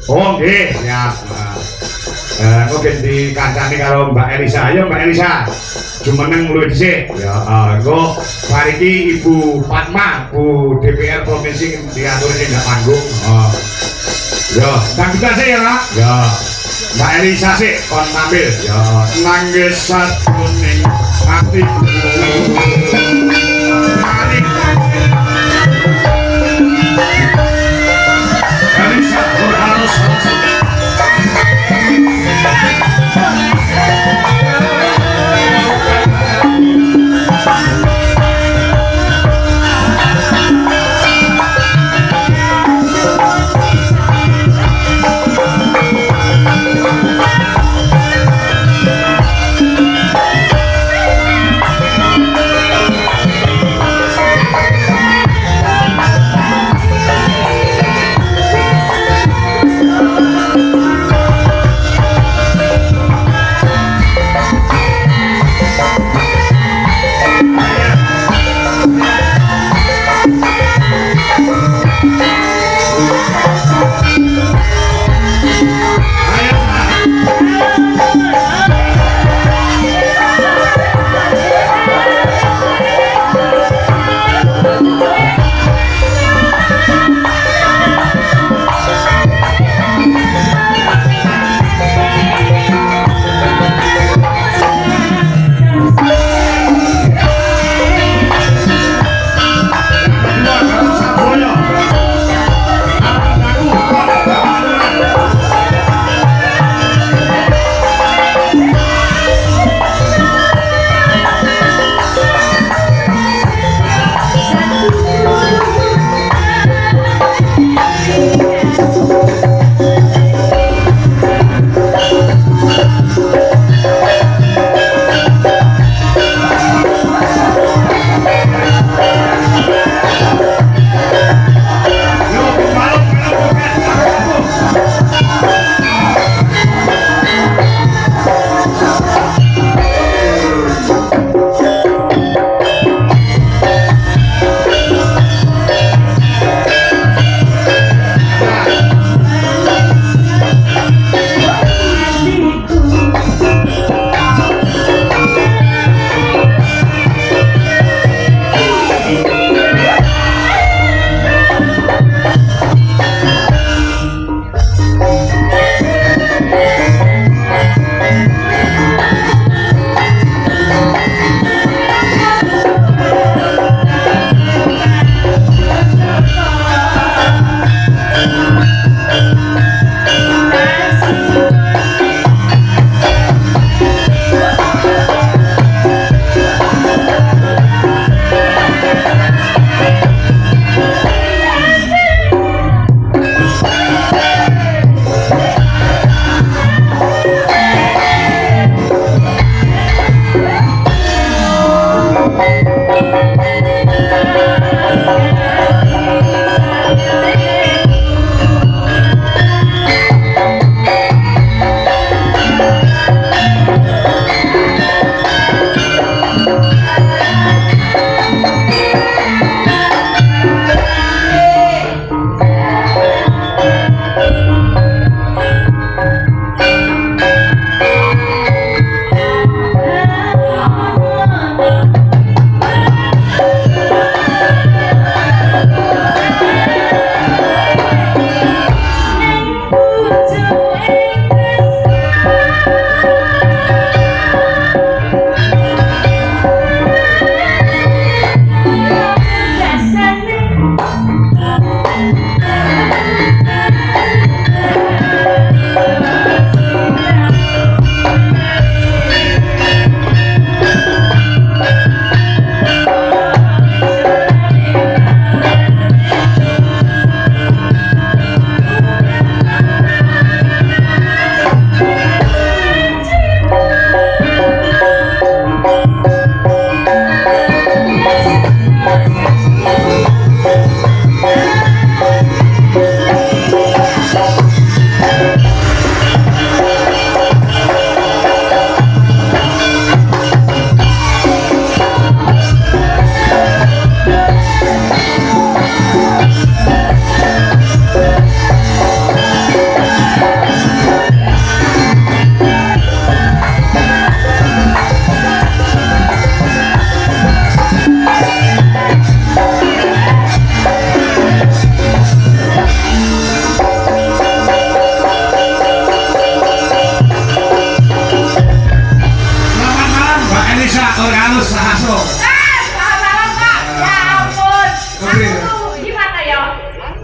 Oh nggih, siap. Engko ganti kancane karo Mbak Elisa. Ayo Mbak Elisa. Jumeneng luwih dhisik. Ya, engko bariki Ibu Fatma, Bu DPR Provinsi diatur tindak panggung. Ya, tanggutan sih ya, Pak. Ya. Mbak Elisa sih kon tampil. Ya, nangis satuning atiku. Elisa harus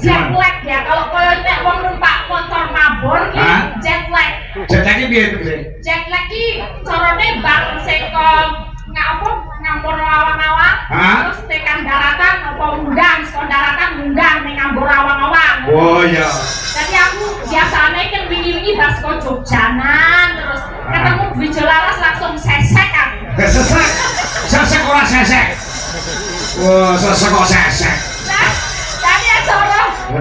jet lag ya kalau koyo nek wong numpak motor mabur ki jet lag. Jet lag ki piye tegese? Jet lag ki carane bang seko ngapa ngambur awang-awang terus tekan daratan apa munggah saka daratan munggah ning ngambur awang-awang. Oh iya. Jadi aku biasanya kan wingi-wingi pas kok Jogjanan terus ketemu Wijolaras langsung sesek kan. Sesek. Sesek ora sesek. Wah, sesek kok sesek. Nah, jadi ya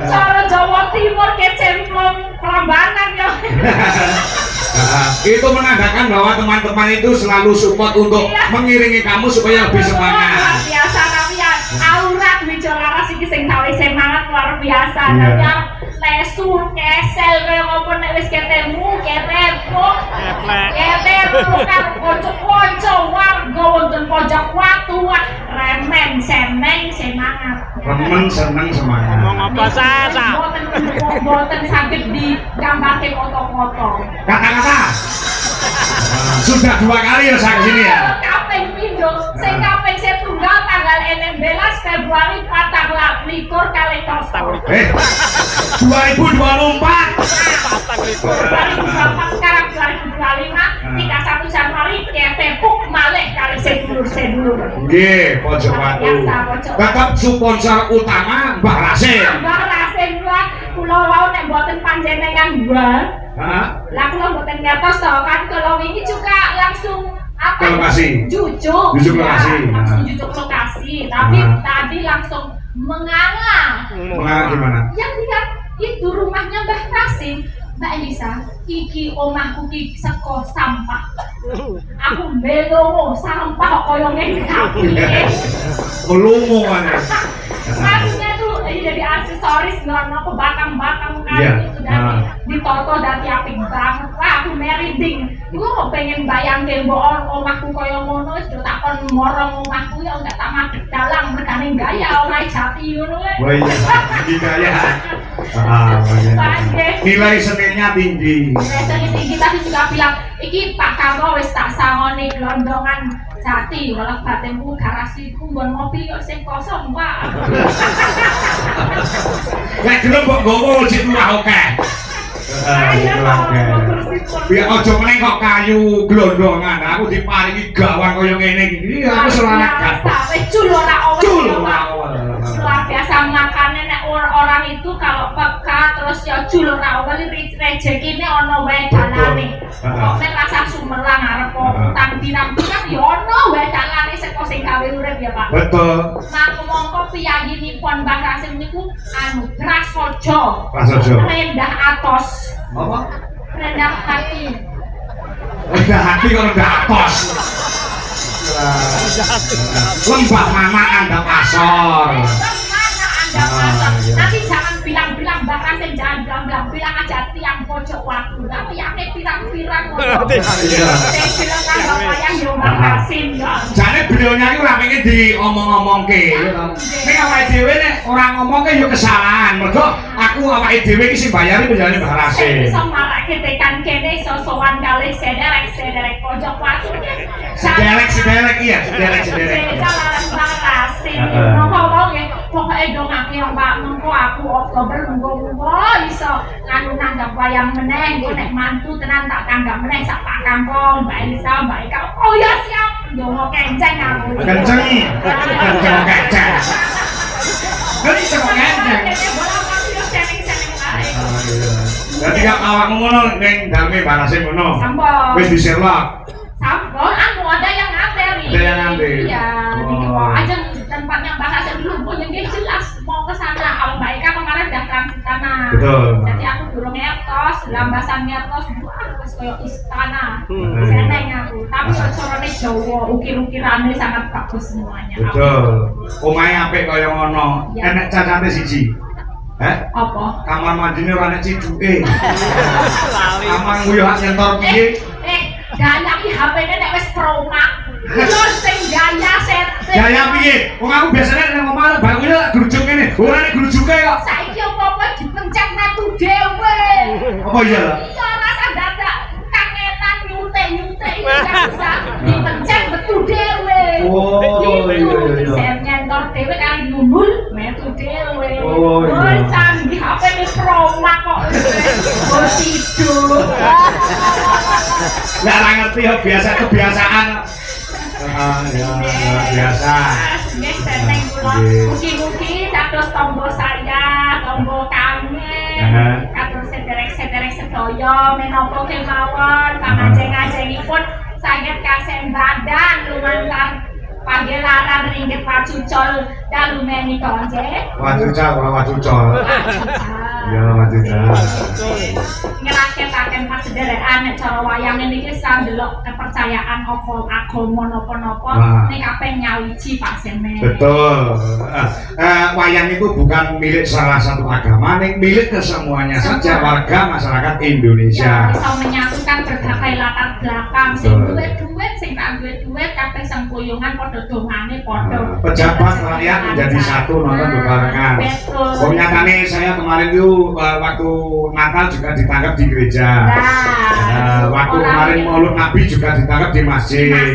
cara Jawa Timur kecemplung Prambanan ya. Itu menandakan bahwa teman-teman itu selalu support untuk mengiringi kamu supaya lebih semangat. Biasa tapi ya aurat Wijolaras iki sing gawe semangat luar biasa. Tapi lesu kesel kaya ngopo nek wis ketemu ketepo karo kanca-kanca warga wonten pojok watu remen seneng semangat. Remen seneng semangat. Ngomong apa sasa? Boten saged digambarke foto-foto. Kata-kata. Sudah 2 kali ya saya kesini ya. Kaping pindho, sing kaping setunggal tanggal 16 Februari 24 kali kosto. 2024. 2024 sekarang 2025 31 Januari ketepuk malih kali sedulur-sedulur. Nggih, pojok watu. Tetap sponsor utama Mbah Rasim. Mbah Rasim kula wau nek mboten panjenengan Mbah. Heeh. Lah kula mboten ngertos to kan kalau ini juga langsung apa? Lokasi. Jujuk lokasi. Langsung jujuk lokasi. Tapi tadi langsung menganga. Menganga gimana? Yang lihat itu rumahnya Mbah Rasim. Mbak Elisa, iki omahku ki seko sampah. Aku melongo sampah koyo ngene kabeh. Melongo ana. Maksudnya tuh jadi aksesoris apa batang-batang kan itu dari ditoto dari apik banget. Wah, aku merinding. Iku kok pengen bayangke mbok omahku koyo ngono wis tak kon morong omahku ya enggak tak madhep dalang mergane gaya omah jati ngono lho. Wah iya, tinggi gaya. Nilai seninya tinggi. Nilai seni tinggi tapi juga bilang iki Pak Karno wis tak sangoni glondongan jati walau batinku garasiku nggon mobil kok sing kosong Pak. Nek gelem kok nggowo cek murah akeh. Biar ojo meneh kok kayu glondongan. Aku diparingi gawang koyo ngene iki. Aku selamat. Wis cul ora luar biasa makanya nek orang itu kalau peka terus ya jul ora wali rezekine ana wae dalane. Kok nek rasa sumerang arep utang dinam-dinam ya ana wae dalane saka sing gawe urip ya Pak. Betul. Mangko piyayinipun Mbah Rasim niku anu Prasojo. Rendah atos. Apa? Rendah hati. Rendah hati kok rendah atos. Lembah mana Anda pasor. Nanti jangan bilang-bilang Mbak Rasim, jangan bilang aja tiang pojok waktu. Tapi yang pirang-pirang ngomong. Saya bilang kan Bapak yang Mbak Rasim ya. Jadi beliaunya itu ramenya diomong-omongke. Ini awake dhewe nek ora ngomongke yo kesalahan. Mergo aku awake dhewe iki sing bayari penjane Mbak Rasim. Iso marake tekan kene iso sowan kalih sederek pojok waktu. Sederek iya, sederek. Jalan Mbak Rasim. Ngomong ya, pokoknya dongake Mbak mengko aku Oktober mengko iso nganu nanggap wayang meneh, engko nek mantu tenan tak tanggap meneh sak Pak Kangkong, Mbak Elisa, Mbak Eka. Oh ya siap, ndonga kenceng aku. Kenceng. Kan iso kenceng. Jadi kok awakmu ngono ning daleme Mbak Rasim ngono. Wis di Sherlock. Sampun, ada yang nganteri. Ada yang nganteri. Iya, di bawah aja tempatnya Mbak Rasim dulu punya dia jelas mau ke sana. Kalau Mbak Eka kemarin udah transit sana. Betul. Jadi aku dulu ngertos, lambasan ngertos, wah terus kayak istana. Seneng aku. Tapi corone Jawa, ukir-ukirannya sangat bagus semuanya. Betul. Omahe apik kaya ngono. Enek cacate siji. Apa? Kamar mandine ora enek ciduke. Kamar nguyuh nyentor piye? Gaya ki HP-ne nek wis promak. Yo sing gaya set. Gaya piye? Wong aku biasane nek ngomong bangun lak grujuk ngene. Ora nek grujuke kok. Saiki opo-opo dipencet metu dhewe. Apa iya? Iya rasa dadak kangenan nyute-nyute iki gak bisa dipencet metu dhewe. Oh iya. Saya nyentor dhewe kali nyumbul metu dhewe. Oh iya. Di HP ini Proma kok. Oh tidur. Nggak ngerti ya biasa kebiasaan. Ya biasa. Nggih seneng kula. Mugi-mugi dados tombo saya, tombo kangen. Kados sederek-sederek sedaya menapa kemawon pangajeng-ajengipun saged kasembadan lumantar pagelaran ringgit wacucol dalu menika nggih. Wacucol, wacucol. Ya wacucol. Ngeraketaken pasederekan nek cara wayang niki sandelok kepercayaan apa agama napa-napa ning kabeh nyawiji Pak Semen. Betul. Wayang itu bukan milik salah satu agama, ning milik kesemuanya saja warga masyarakat Indonesia. Ya, bisa menyatukan berbagai latar belakang, sing duwe duit, sing tak duwe duit, kabeh sengkuyungan padha dongane padha. Pejabat rakyat menjadi satu nonton bebarengan. Betul. Nyatane saya kemarin itu waktu Natal juga ditangkap di gereja. Waktu kemarin Maulud Nabi juga ditangkap di masjid.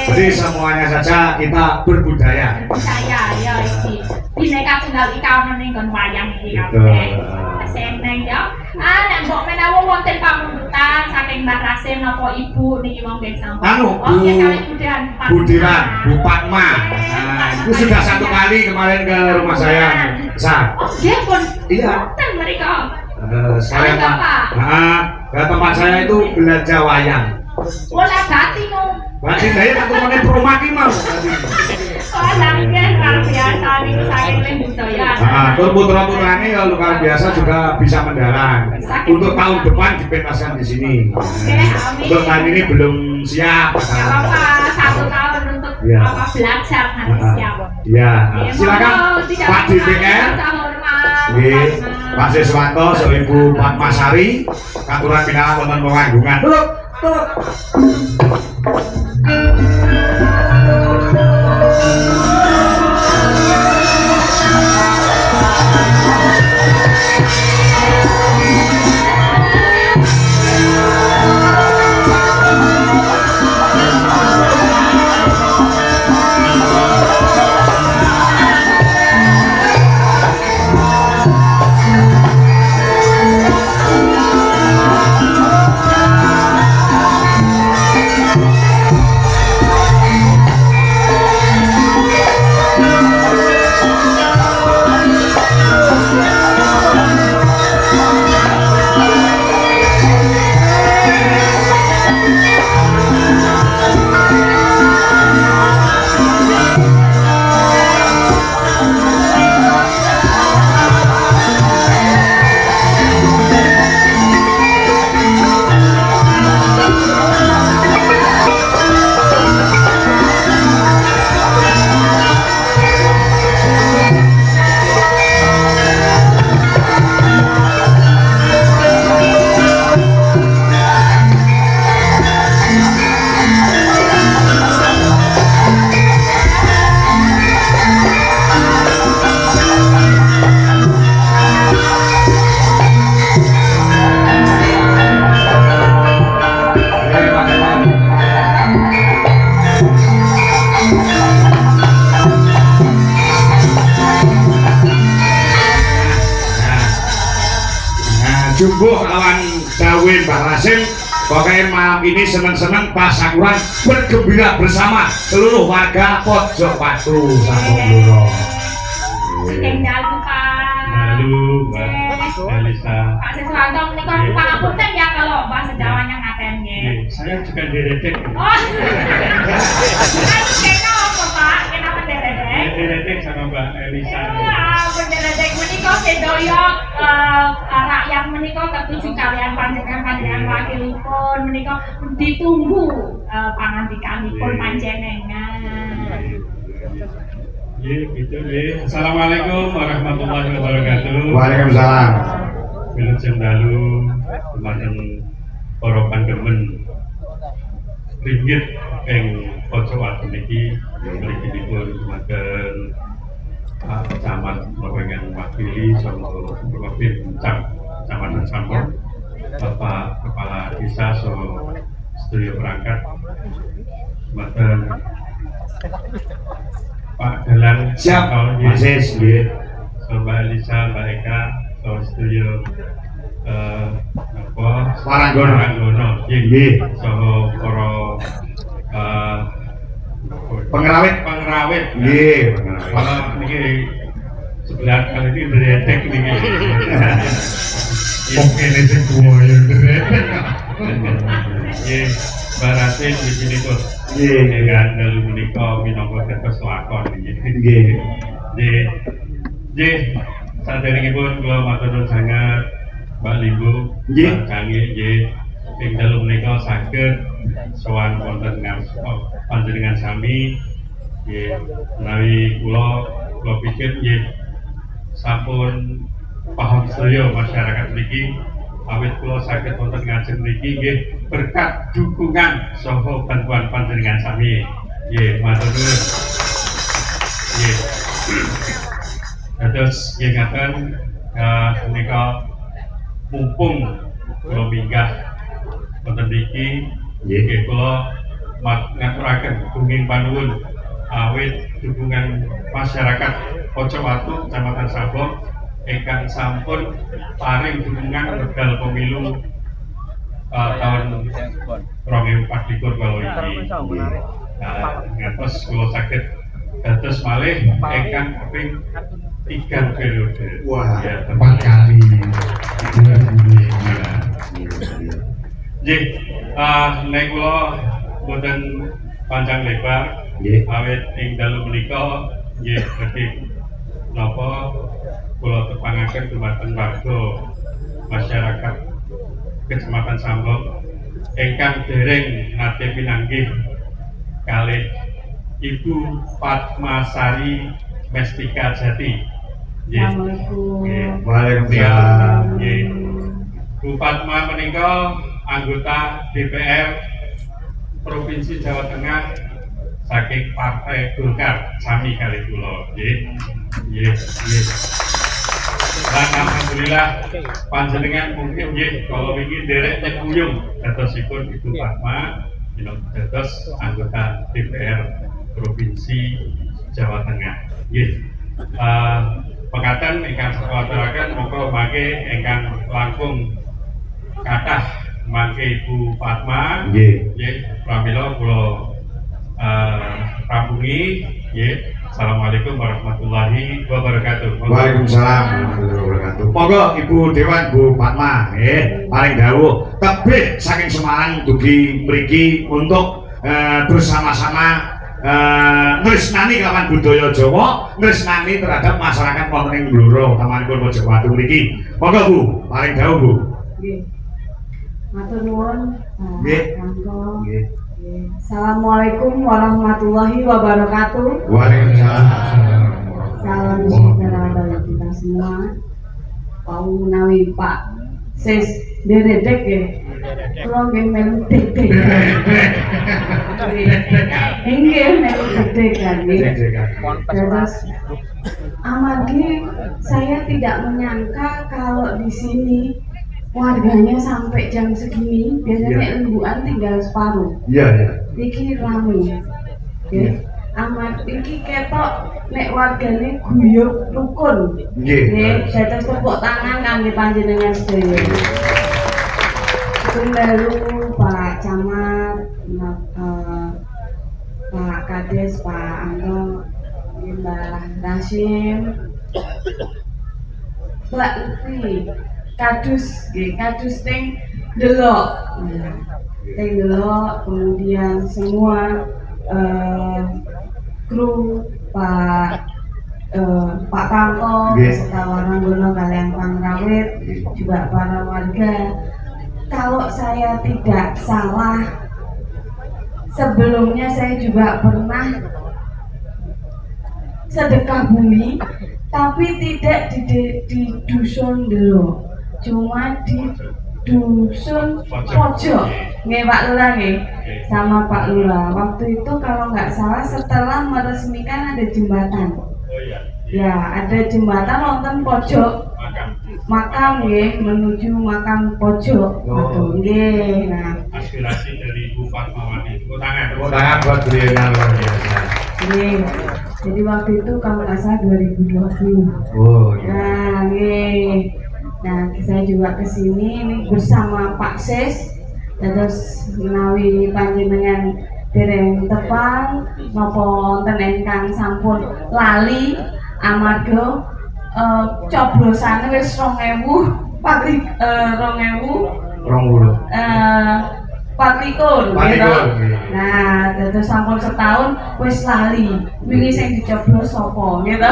Jadi semuanya saja kita berbudaya. Berbudaya ya iki. Bineka Tunggal Ika ana ning nggon wayang iki kabeh. Seneng ya. Nek mbok menawa wonten pamundutan saking Mbah Rasim napa Ibu niki wong desa. Budiran, Bu Fatma. Itu sudah satu kali kemarin ke rumah saya. Oh, nggih pun. Iya. Wonten mriko. Saya ke tempat saya itu belajar wayang. Wala batin no. Batin saya tak kemana rumah ki mau. Oh, nanggen luar biasa niku saking ling budaya. Terus putra-putrane ya luar biasa juga bisa mendalang. Untuk tahun depan dipentaskan di sini. Untuk tahun ini belum siap. Apa 1 tahun untuk apa belajar nanti siap. Iya, silakan Pak DPR. Nggih, Pak Siswanto, Ibu Fatma Sari, Katuran Pinangan wonten panganggungan. Turut. Jumbo lawan Dawe Mbah Rasim. Pokoknya malam ini senang-senang pas sakuran bergembira bersama seluruh warga Pojok Batu Sampung Bluro. Dalu Pak. Dalu Mbak Elisa. Pak Siswanto menika pangapunten ya kalau bahasa Jawanya ngaten nggih. Saya juga diredek. Oh. Kena apa Pak? Kenapa diredek? Diredek sama Mbak Elisa. Pendiredek menika sedaya rakyat menika ketujuh kalian panjenengan wakilipun menika ditunggu pangandikanipun panjenengan. Iya gitu deh. Assalamualaikum warahmatullahi wabarakatuh. Waalaikumsalam. Wilujeng dalu kemarin porokan demen ringgit ing Pojok Batu niki mrikipun dumateng Camat Lewengan Wakili Solo Wakil Kecamatan Sampung, Bapak Kepala Desa Solo Studio Perangkat, dumateng Pak Dalang siap, Mas Sis, Mbak Elisa, Mbak Eka, sedaya apa Paranggono. nggih Nggih. saha para Pengrawit. Nggih, pengrawit. Kalau niki sebelah kali ini dretek niki. Oke, ini sing buaya dretek. Nggih, barasin di sini kok. Nggih, Dengan dalu menika minangka dados lakon niki. nggih. Nggih, saderengipun kula matur nuwun sanget Mbak Limbu, Nggih. Mbak Canggih nggih. Ing dalu menika saged sowan wonten panjenengan sami nggih menawi kula pikir nggih sampun paham sedaya masyarakat mriki awit kula saged wonten ngajeng mriki nggih berkat dukungan saha bantuan panjenengan sami nggih matur nuwun nggih dados nggih ngaten menika mumpung kula minggah wonten mriki nggih kula ngaturaken bumi panuwun awit dukungan masyarakat Pojowatu Kecamatan Sabong ingkang sampun paring dukungan wekdal pemilu tahun 2024 kalau ini. Ngantos kula saged dados malih ingkang kaping 3 periode. Wah, Ya, 4 kali. Nggih, nek kula boten panjang lebar, Nggih. awit ing dalu menika nggih badhe napa kula tepangaken dumateng warga masyarakat Kecamatan Sabong ingkang dereng nate pinanggih kalih Ibu Fatmasari Mestika Jati. Nggih. Nggih. Waalaikumsalam. Nggih. Bu Fatma menika anggota DPR Provinsi Jawa Tengah saking Partai Golkar sami kali kula nggih. Nggih, nggih. Dan alhamdulillah panjenengan mungkin nggih kalau wingi derek nyekuyung dadosipun Ibu Fatma minangka dados anggota DPR Provinsi Jawa Tengah. Nggih. Pengatan ingkang saturaken monggo mangke ingkang langkung kathah mangke Ibu Fatma Nggih. nggih pramila kula rampungi nggih. Assalamualaikum warahmatullahi wabarakatuh. Waalaikumsalam warahmatullahi wabarakatuh. Monggo Ibu Dewan Bu Fatma nggih paling dawuh tebih saking Semarang dugi mriki untuk bersama-sama nresnani kelawan budaya Jawa, nresnani terhadap masyarakat wonten ing Blora tamanipun Pojowatu mriki. Monggo Bu, paling dawuh Bu. Nggih. Matur nuwun. Nggih. Monggo. Nggih. Nggih. Assalamualaikum warahmatullahi wabarakatuh. Waalaikumsalam. Salam sejahtera bagi kita semua. Pak menawi Pak Sis dedek ya. Kula nggih melu dedek. Nggih melu dedek kan nggih. Terus amadi saya tidak menyangka kalau di sini warganya sampai jam segini. Biasanya lembuan tinggal separuh. Iya, iya. Iki rame. Ya. Amat iki ketok nek wargane guyub rukun. Nggih. Nggih, dados tepuk tangan kangge panjenengan sedaya. Dalu Pak Camat, Pak Kades, Pak Anto, Mbak Rasim, Mbak Uti, Kadus, Kadus ting delok, ting delok, kemudian semua kru Pak Pangko, beserta Waranggono kalian Pangrawit, juga para warga. Kalau saya tidak salah, sebelumnya saya juga pernah sedekah bumi, tapi tidak di dusun dulu, cuma di dusun pojok. Nggih Pak Lurah nggih, sama Pak Lurah. Waktu itu kalau nggak salah setelah meresmikan ada jembatan. Ya, ada jembatan wonten pojok makam nggih, menuju makam pojok. Betul nggih. Nah, Aspirasi dari Ibu Fatmawati. Tepuk tangan. Tepuk tangan buat beliau yang luar biasa. nggih. Jadi waktu itu kalau nggak salah 2020. Oh, iya. Nah, nggih. Nah, saya juga kesini ini bersama Pak Sis, terus menawi panjenengan dereng tepang napa wonten ingkang sampun lali amarga coblosane wis 2000 24 gitu. Nah, terus sampun setahun wis lali wingi sing dicoblos sapa gitu.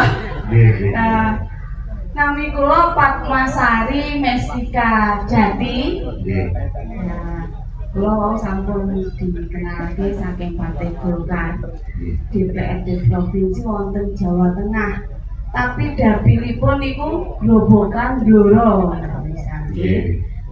Nah, nami kula Padmasari Mestika Jati. Nah, kula wau sampun dikenalake saking Partai Golkar DPRD Provinsi wonten Jawa Tengah. Tapi dapilipun niku Grobogan Blora.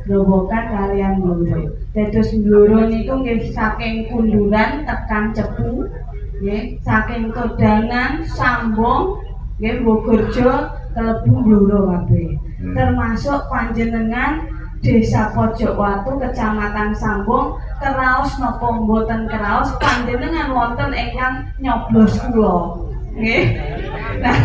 Grobogan kalian Blora. Dados Blora niku nggih saking Kunduran tekan Cepu, nggih, saking Kodangan, Sambong, nggih Bogorjo kelebu Blora kabeh. Termasuk panjenengan Desa Pojokwatu Kecamatan Sambong keraos napa mboten keraos panjenengan wonten ingkang nyoblos kula. Nggih. Nah,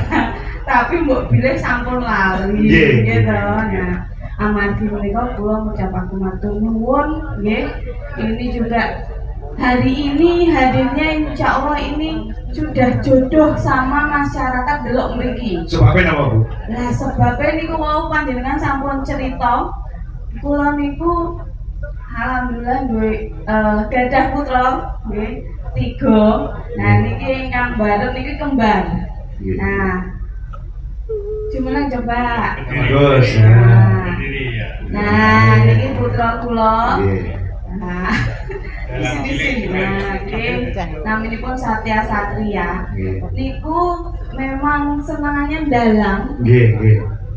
tapi mbok bilih sampun lali gitu. Nah, amargi menika kula ngucapaken matur nuwun nggih. Ini juga hari ini hadirnya insya Allah ini sudah jodoh sama masyarakat delok mriki. Sebabnya apa, Bu? Nah, sebabnya niku wau panjenengan sampun cerita kula niku alhamdulillah duwe gadah putra nggih 3. Nah, niki ingkang bareng niki kembar. Nah, jumeneng coba. Bagus. Nah, niki putra kula. Nah, di sini. Nah, niki naminipun Satya Satria. Niku memang senangannya dalang.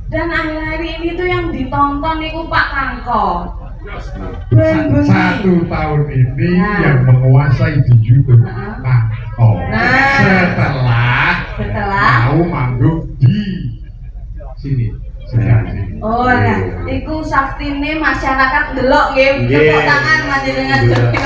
Dan akhir-akhir ini tuh yang ditonton niku Pak Kangko. Satu tahun ini yang menguasai di YouTube Kangko. Setelah mau manggung di sini. Oh, nah, iku saktine masyarakat delok nggih, tepuk tangan panjenengan Jogja.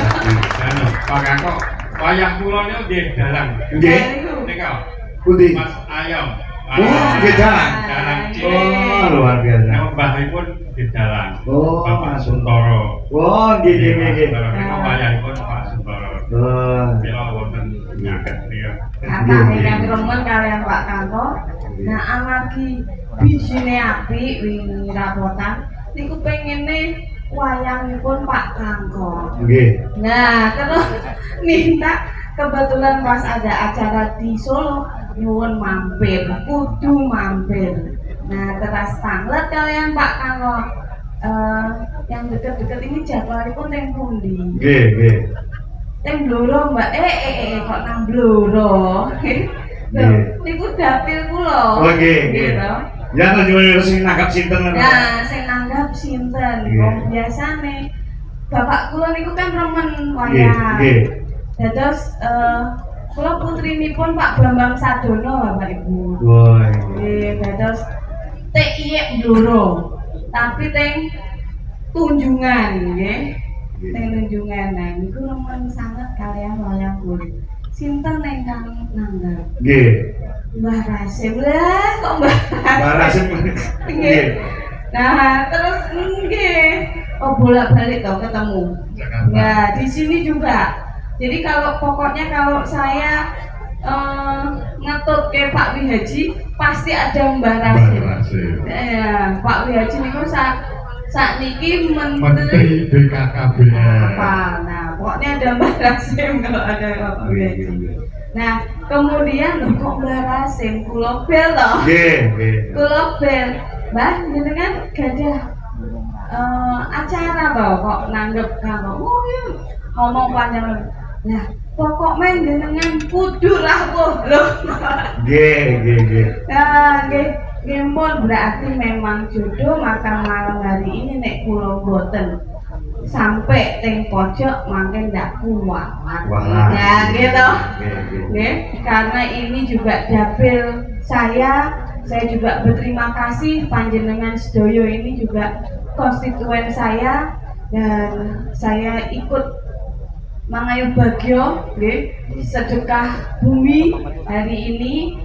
Pak Kangko, wayang kula niku nggih dalang. Nggih. Nika. Pundi? Mas Ayam. Oh, nggih dalang. Dalang. Oh, luar biasa. Nama mbahipun nggih dalang. Oh, Bapak Suntoro. Oh, nggih. Nama wayahipun Pak Suntoro. Oh. Bila wonten nyaket niku. Kakak ingkang remen kalian Pak Kangko. Nah, amargi bijine apik wingi rapotan niku pengene wayangipun Pak Kangko. Nggih. Nah, terus minta kebetulan pas ada acara di Solo nyuwun mampir, kudu mampir. Nah, terus tanglet kalian Pak Kangko. Yang deket-deket ini jadwalipun teng pundi? Nggih. Teng Blora, Mbak. Kok nang Blora? Niku dapil kula. Oh, nggih. Ya to nyuwun sing nanggap sinten. Nah, sing nanggap sinten? Wong biasane bapak kula niku kan remen wayang. Dados kula putrinipun Pak Bambang Sadono Bapak Ibu. Wah. Nggih, dados TIE Blora. Tapi teng Tunjungan nggih. Teng Tunjungan. Nah, niku remen sanget kalian wayang kulit. Sinten ingkang nanggap? Nggih. Mbah Rasim lah, kok Mbah Rasim. Nggih. Nah, terus nggih. Oh, bolak-balik toh ketemu. Ya, di sini juga. Jadi pokoknya kalau saya ngetut ke Pak Wihaji pasti ada Mbah Rasim. Ya, Pak Wihaji niku saat niki Menteri BKKBN. apa? Nah, pokoknya ada Mbah Rasim kalau ada Pak Wihaji. Nah, kemudian loh kok Mbah Rasim kula bel loh. Nggih. Kula bel. Mbah jenengan gadah acara toh kok nanggep karo. Oh iya, ngomong panjang. Nah, pokok men jenengan kudu rawuh lho. Nggih. Nah, nggih mun berarti memang jodoh maka malam hari ini nek kula boten sampai teng pojok makin ndak kuat. Ya gitu. Nggih, karena ini juga dapil saya juga berterima kasih panjenengan sedoyo ini juga konstituen saya dan saya ikut mangayuh bagyo nggih sedekah bumi hari ini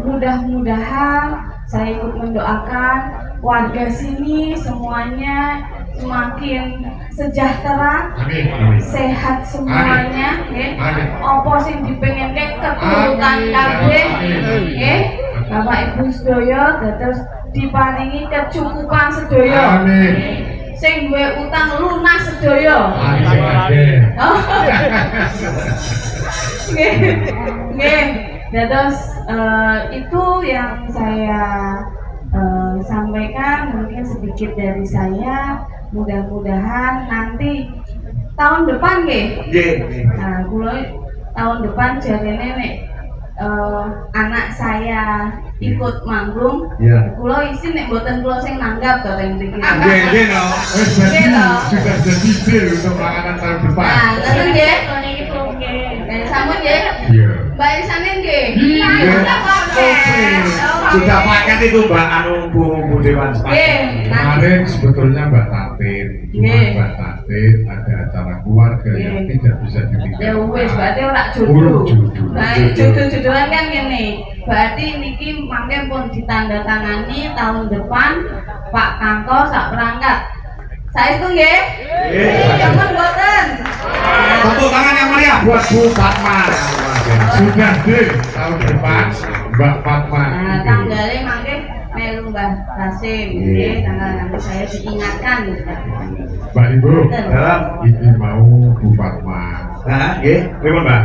mudah-mudahan saya ikut mendoakan warga sini semuanya semakin sejahtera, Amin. sehat semuanya, nggih. Amin. Apa sing dipengenke keturutan Amin. kabeh, Amin. nggih. Bapak Ibu sedaya dados diparingi kecukupan sedaya. Amin. Sing duwe utang lunas sedaya. Amin. Oh. Nggih. Nggih. Dados itu yang saya sampaikan, mungkin sedikit dari saya. Mudah-mudahan nanti tahun depan nggih. Nggih. Nah, kula tahun depan jarene nek anak saya ikut manggung, Ya. kula isin nek mboten kula sing nanggap to teng mriki. Nggih, nggih no. Wes jadi sudah jadi deal untuk makanan tahun depan. Nah, ngoten nggih. Niki itu nggih. Sampun nggih. Iya. Mbak Irsane nggih. Sudah paket itu Mbak anu Bu Dewan Nggih. sepaket. Kemarin sebetulnya Mbak Tatin, cuma Nggih. Mbak Tatin ada acara keluarga yang Nggih. tidak bisa Ya ditinggalkan. wis, berarti ora Urung jodoh. jodoh. Nah, jodoh-jodohan kan ngene. Berarti niki mangke pun ditandatangani tahun depan Pak Kangko sak perangkat. Saestu nggih? Nggih. Jangan mboten. Tepuk tangan yang meriah buat Bu Fatma. Sudah deal tahun depan Mbak Fatma. Nah, tanggalnya mangke melu Mbah Rasim. Nggih, tanggal nanti saya diingatkan. Mbak Ibu, Dalam. ini mau Bu Fatma. Nah, nggih. Pripun Mbak?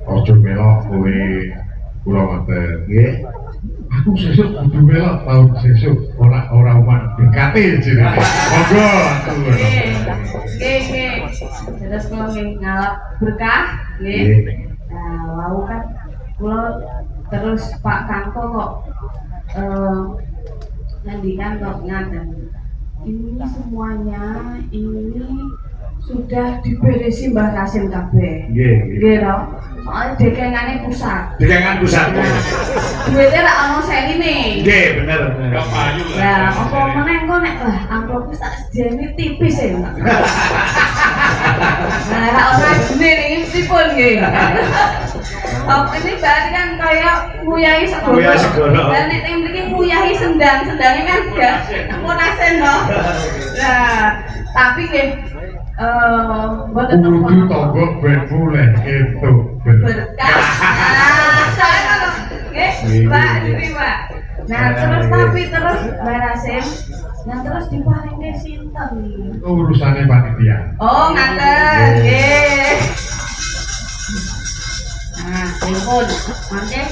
Ojo melok kowe kula ngoten. Nggih. Aku sesuk kudu melok tahun sesuk ora umat BKT jenenge. Monggo atur. Nggih. Terus kula nggih ngalap berkah, nggih. Nggih. Nah, wau kan kula terus Pak Kangko kok ngendikan kok ngaten. Ini semuanya ini sudah diberesi Mbah Rasim kabeh. Nggih. Nggih toh. Soale dekengane pusat. Dekangan pusat. Nah, duitnya ra ono serine. Nggih, bener. Gak payu lah. Ya, apa meneh engko nek lah amplop wis tak sediani tipis ya. Nah, ra ora gene iki pripun nggih. Oh, ini berarti kan kaya nguyahi segoro. Nguyahi segoro. Dan nek teng mriki nguyahi sendang, sendangnya kan ya munasen no. Nah, tapi nggih mboten Kudu napa. tonggo ben mulih entuk Berkah. Nah, saya kalau nggih, Mbak, ini Mbak. Nah, terus tapi terus Mbak Rasim, nah terus diparingke sinten? Urusane panitia. Oh, ngaten, nggih. Nah, telepon, mangke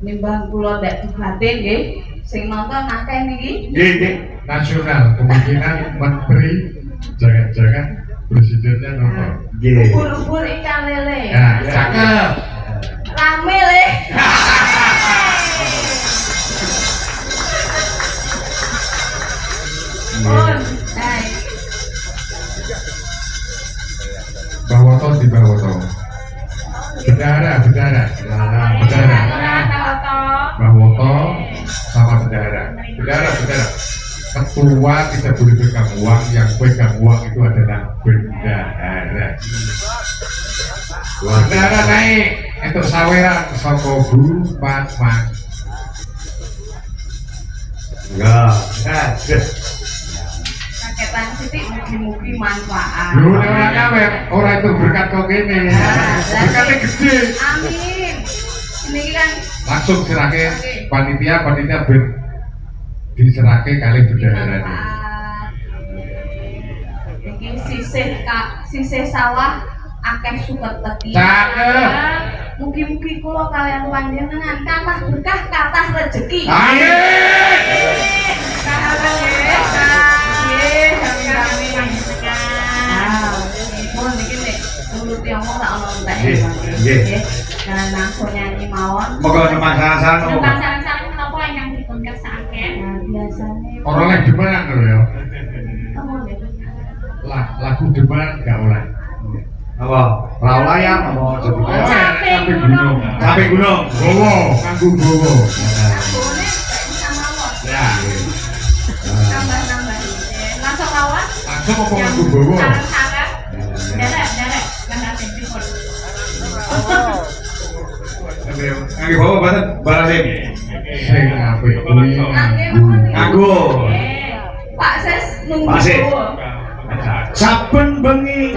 nimbang kula ndak prihatin nggih, sing nonton akeh niki. Nggih, nggih. Nasional kemungkinan menteri jangan-jangan presidennya nonton. Nggih. Ubur-ubur ikan lele. Ya, cakep. Rame le. Pun, hai. Bawoto di Bawoto. Bendara. Bawoto sama bendara. Bendara. Ketua tidak boleh pegang uang, yang pegang uang itu adalah bendahara. Bendahara naik, itu saweran saka Bu Fatma. Enggak. Saketan sithik mugi-mugi manfaat. Lu ora kawet, ora itu berkat kok kene. Berkatnya gede. Amin. Ini kan Langsung serake panitia ben diserake kali bendahara. Iki sisih sawah akeh super teki. Cakep. Mugi-mugi kula kalian panjenengan kathah berkah, kathah rejeki. Amin. Jangan langsung nyanyi mawon. Moga nemang saran-saran Tentang apa? saran-saran menapa ingkang dipun kersakaken? Nah, biasanya Orang lagi demen lho ya. apa nggih? Lagu demen gak oleh. Apa? Raul ayam apa? Sampai gunung. Sampai gunung. Gowo, nganggo gowo. Boleh gak bisa mawon. Ya. Nambah-nambah. Langsung mawon. Langsung apa nganggo gowo? Saran-saran. Derek, Mbah dipun. Nggih bawa banget Mbak Rasim. Sing apik kuwi nganggo monggo. Pak Ses nunggu. Pak Ses. Saben bengi.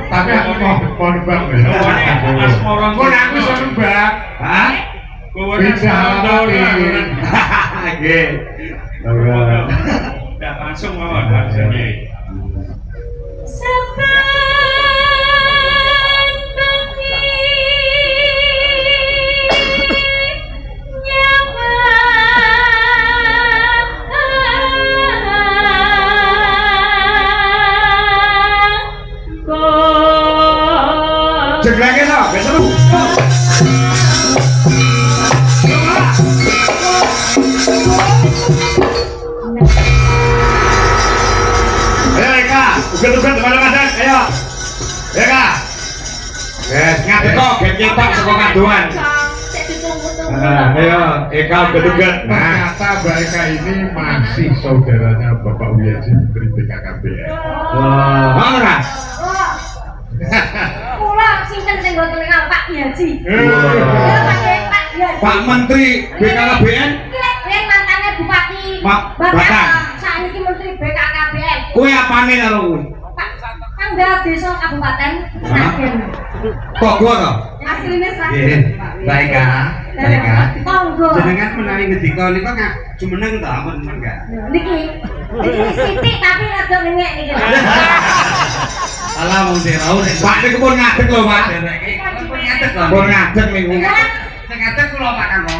Tapi aku mau nebak ya. Kok aku iso nebak? Hah? Bisa Nggih. Tidak langsung mawon hasilnya. Cekleke to, wis seru. Ayo Eka, uget-uget teman-teman, ayo. Eka. Ngadeg kok gen nyetak saka kaduan. Sik ditunggu-tunggu. Ayo, Eka uget-uget. Nah, Ternyata Mbak Eka ini masih saudaranya Bapak Wiyaji Menteri BKKBN. ora. Oh. Kula sinten sing mboten kenal Pak Yaji. Wah. Pak Yaji. Pak Menteri BKKBN, Yang mantannya Bupati Batang. Batang. Saiki Menteri BKKBN. kowe apane karo kowe? Pak Tangga Desa Kabupaten Sragen. Kok gua to? Asline Sragen. Nggih, baik ah. Baik ah. Monggo. Jenengan menawi ngendika niku nggak jumeneng to ampun enggak. Niki sithik tapi rada ngek niki. Alah wong derau nek Pak niku pun ngadeg lho, Pak. pun ngadeg lho. Pun ngadeg niku. Sing ngadeg kula Pak Kanggo.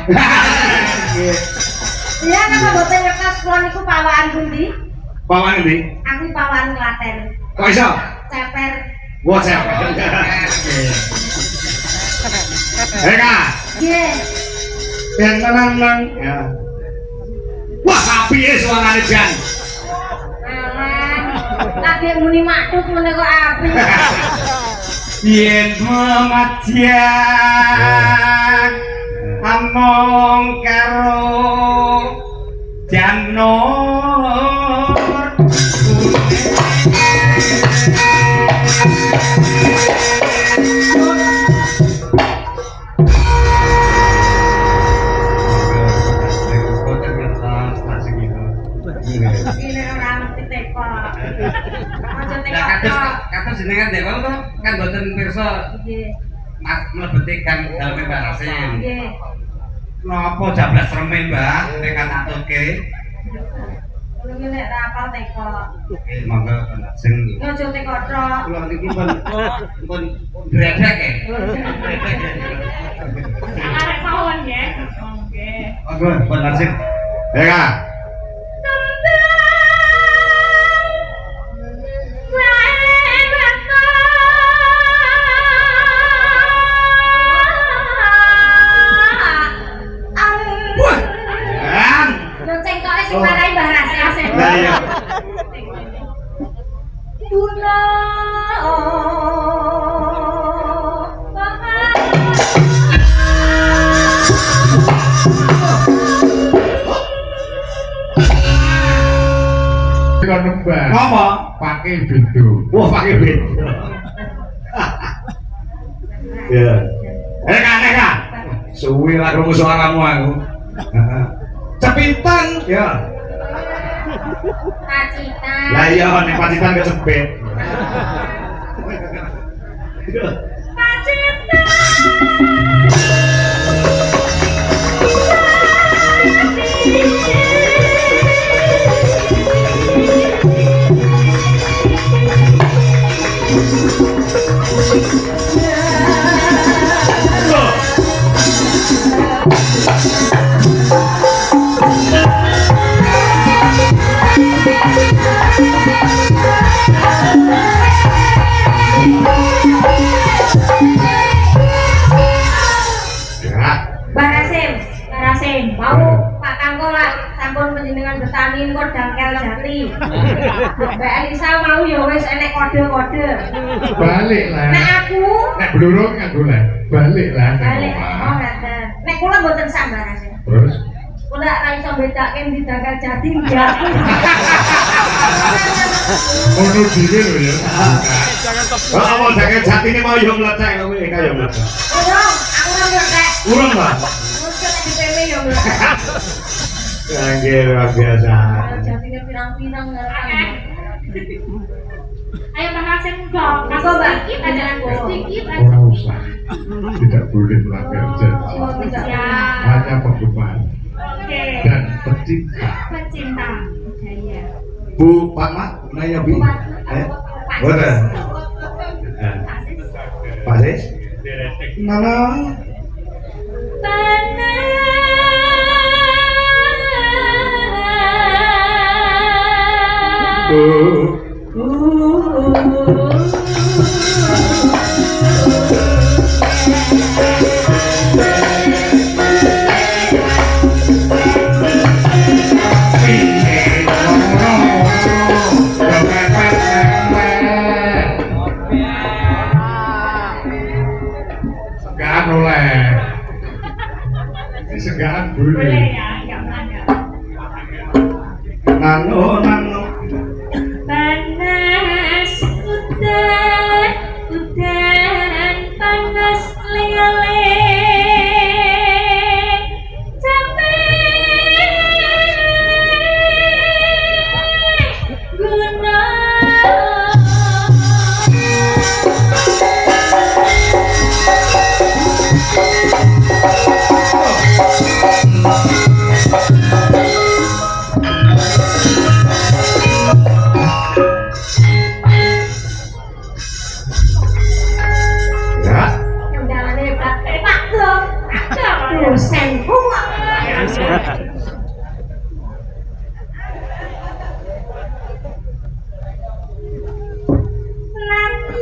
Ya kan mboten ngertos kula niku pawaan pundi? Pawan ndi? Aku pawaan Klaten. Kok iso? Ceper. Wah, saya. Eka, Nggih. yang tenang. Ya. Wah, apiye suarane Jan. Alah. Lagi muni maktub ngene kok apik. Yen memadyan among karo janur Ini ora ngerti teko. Aja teko. Kados jenengan dek to kan boten pirsa Nggih. mlebeti kang daleme Mbak Rasim. Nggih. Napa jablas remen, Mbak? Tekan atuke. Kulo iki nek ra apal teko. Monggo lajeng. Aja teko tok. Kula niki pun dredek e. Arek pawon ya. Oke. Monggo pun lajeng. Eka. Jan. Lonceng kok sing marai Mbah Rasim. Lah iya. Tuna. Kalau nebak, Ngapa? pakai bintu. Wah, pakai bed. Ya. Eka. Suwi lah krungu suaramu aku. Cepitan, ya. Pacitan. Lah iya nek pacitan kecepet. Ya. Barasim, mau Pak Kanggo lah sampun panjenengan bertani kok dangkel jati. Mbak Elisa mau ya wis enek kode-kode. Balik lah. Nek aku Nek blurung nganggo lah. Balik lah. nang balik. Oh, omah. ngaten. Nek kula mboten sak Barasim. Terus Kula ra iso bedake di dangkel jati enggak. ngono dhewe lho ya. Oh, mau jaket jati ini mau yo mlecek kowe Eka yo mlecek. Urung, aku ora ngerti. Urung, Pak. Mungkin nek di PM ya mbak. Nggih luar biasa. Jatine pirang-pirang ngarep. Ayo Mbak Hasim dong. Apa, Mbak? Sedikit aja, sedikit aja. Orang usah. Tidak boleh melanggar janji. Oh tidak. Ya. Hanya penggemar Oke. dan pecinta. Pecinta budaya. Bu Fatma, nanya Bi. Boten. Pak Sis. Mana? Segaan oleh. Ini segaan Boleh boleh. ya, nggak melanggar. Nano nano. Panas udan, udan panas lele. Capek Ya. yang udah hebat, hebat dong. Dosen bunga.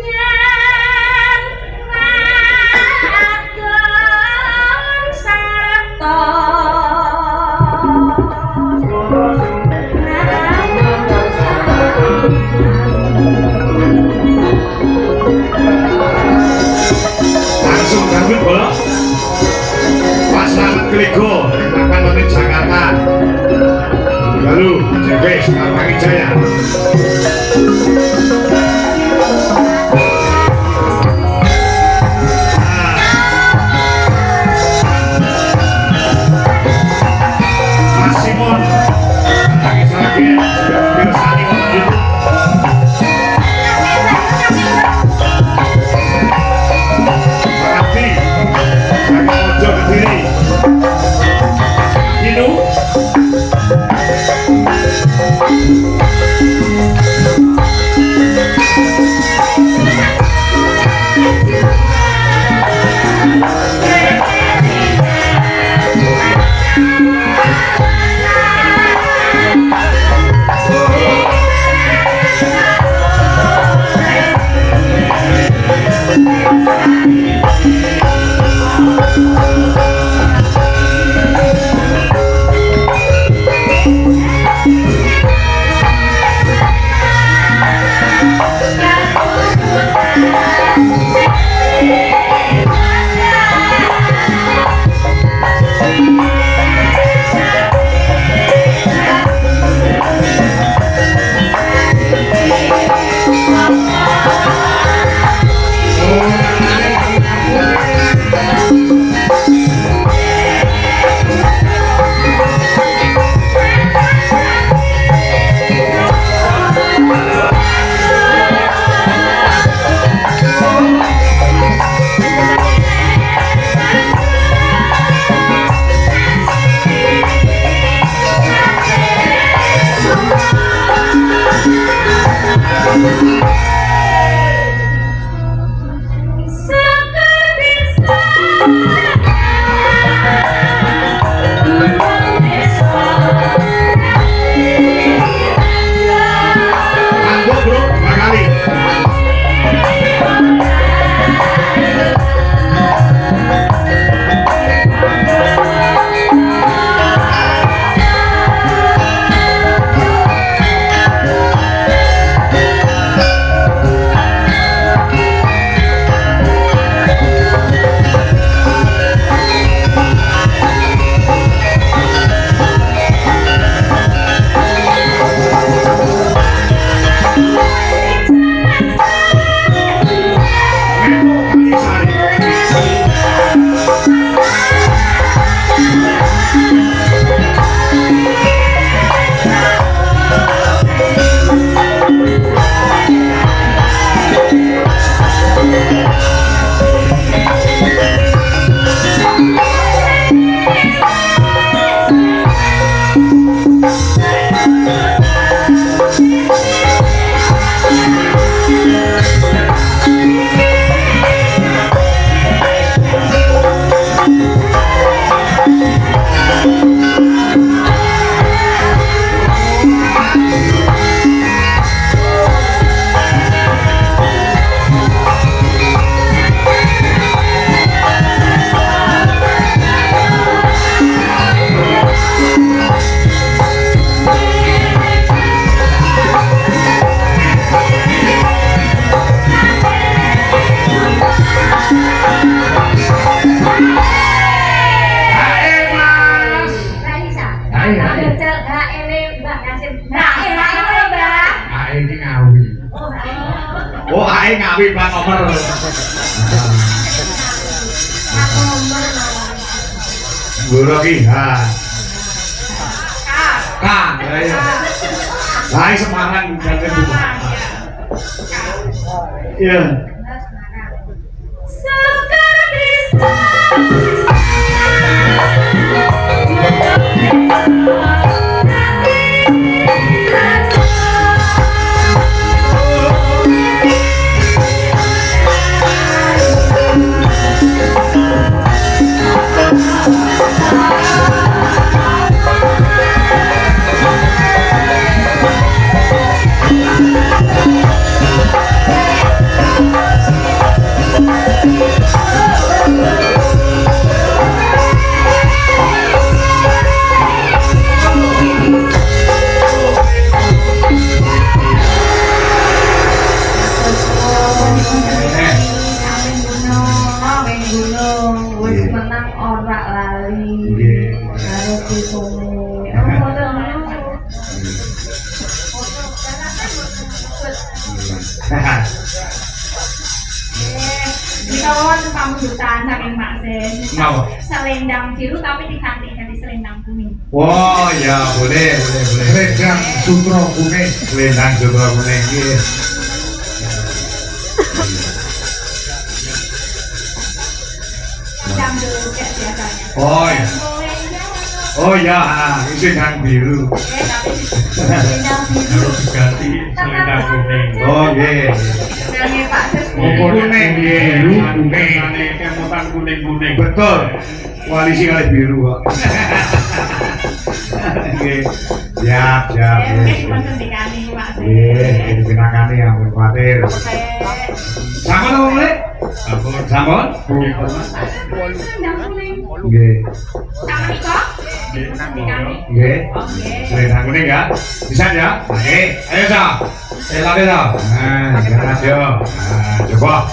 Latihan ladon sato. Langsung gabut bola. Pak Slamet Klego, Lapan Lonin Jakarta. Lalu JW Semarang Jaya. Mas Simon, lagi sakit, Pirsani Wonogiri. Makasih, saya Ojo Kediri. Hinu. wae ngawi plat nomor. Guru ki ha. Kang, ya. Hai Semarang jangan lupa. Iya. Pamujudaan saking Mbak Sen. Selendang biru tapi diganti selendang kuning. Oh ya boleh. Selendang sutra kuning. Selendang sutra kuning nggih. Selendang biru kayak biasanya. Oh ya. Oh ya, selendang biru. Tapi selendang biru. Harus diganti selendang kuning. Oh nggih. Selendangnya Pak Ses. Kuning biru kuning. Kemutan kuning-kuning. Betul. Koalisi kali biru kok. Nggih. Siap. Mungkin cuma sendikani Pak Ses. Nggih, pinakane ampun kuwatir. Sampun apa mulai? Sampun. Selendang kuning. Nggih. Sama Niko? Sendikani. Nggih. Oke. Selendang kuning ya. Bisa ya? Oke. Ayo Sa. Selame Sa. Nah, jangan yo. Nah, coba.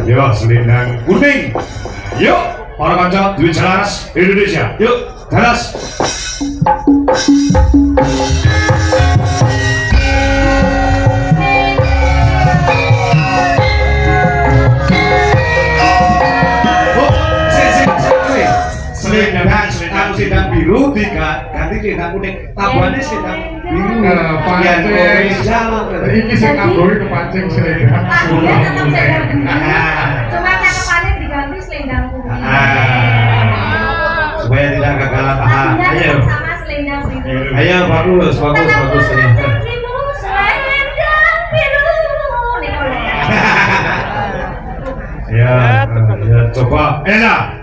Yo selendang kuning. Yuk, para kanca duit jelas Indonesia. Yuk, jelas. Selendang biru diganti selendang kuning. Tabuhannya selendang biru. Ini sing kabur kepancing selendang. Tadinya tetap selendang biru. Cuma cakapannya diganti selendang kuning. Supaya tidak kekalah paham. Tadinya Ayo. tetap sama selendang biru. Ayo bagus selendang. Selendang biru. Nih kalau Ya, coba. Enak.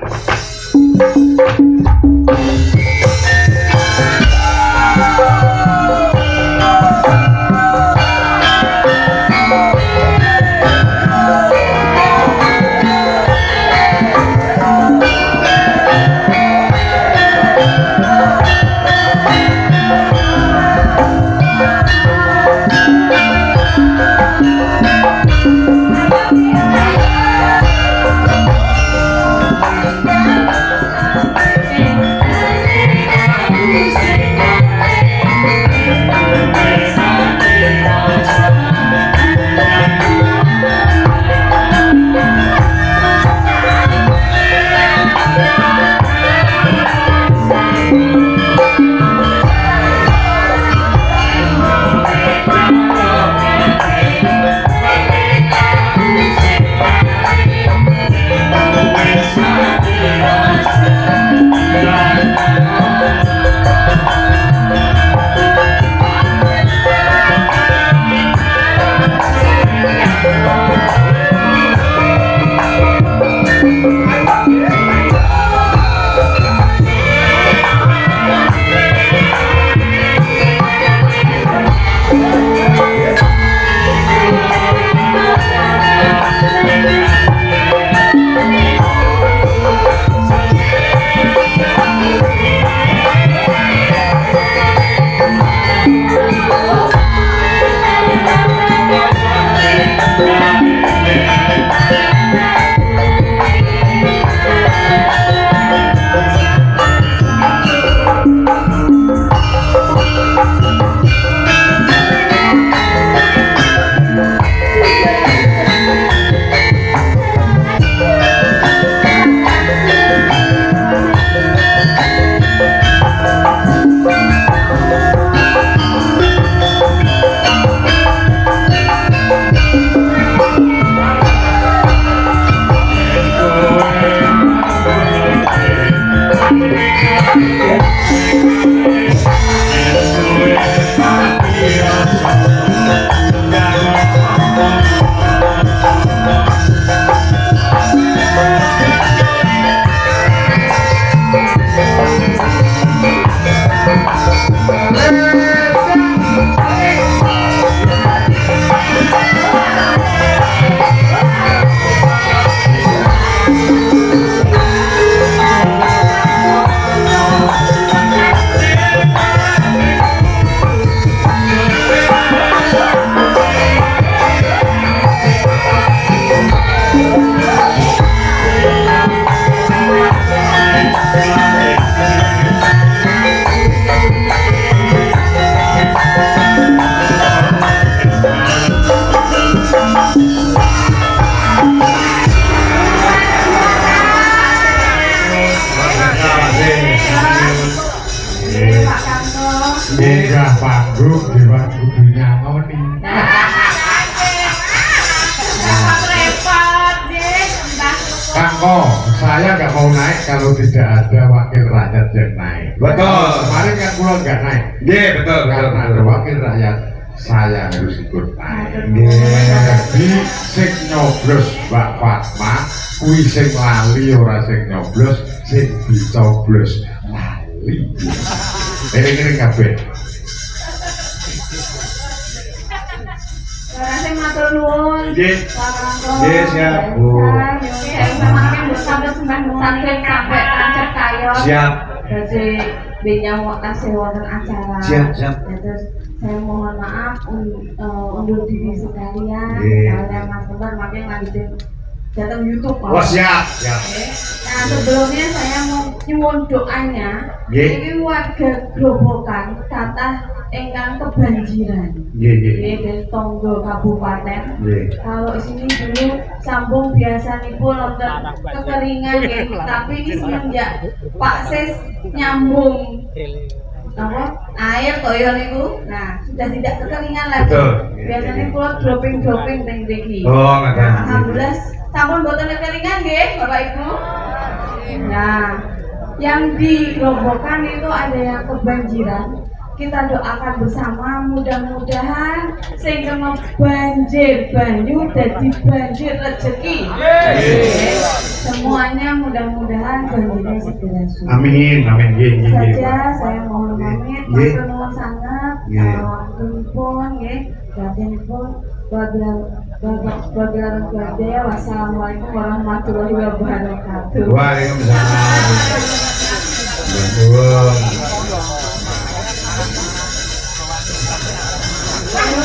Munggah panggung Dewan Kudu nyangoni. Kangko, saya nggak mau naik kalau tidak ada wakil rakyat yang naik. Betul. Kemarin kan pulau nggak naik. Iya betul. Karena ada wakil rakyat, saya harus ikut naik. Iya. Jadi sing nyoblos Mbak Fatma, kuwi sing lali ora sing nyoblos, sing dicoblos lali. Ini kabeh. Saya matur nuwun. Nggih. Nggih, siap, Bu. Sampai tancap kayo. Siap. Jadi benyawak tasih wonten acara. Siap, siap. Ya, terus saya mohon maaf undur diri sekalian. Nggih. Kalian Mas Kembar makin lanjutin datang YouTube. Oh siap, siap. Nah sebelumnya saya mau nyuwun doanya. Nggih. Ini warga Grobogan kata engkang kebanjiran. Nggih, nggih. Ini dari Tonggo Kabupaten. Nggih. Kalau sini dulu sambung biasa nih pun kekeringan ya, tapi ini semenjak Pak Ses nyambung apa air toyo niku, nah sudah tidak kekeringan lagi. Betul. Biasanya pulau dropping teng begi. Oh, nggak Nah, ada. alhamdulillah sampun boten kekeringan nggih, Bapak Ibu. Nah, yang di Grobogan itu ada yang kebanjiran. Kita doakan bersama, mudah-mudahan sehingga banjir banyu jadi banjir rezeki. Semuanya mudah-mudahan banjirnya segera surut. Amin, amin. Nggih, nggih, nggih. Saja saya mohon pamit, Nggih. matur nuwun sangat. Nggih. Waktunipun nggih, perhatianipun wabillahi taufiq. Wassalamualaikum warahmatullahi wabarakatuh. Waalaikumsalam. Nuwun.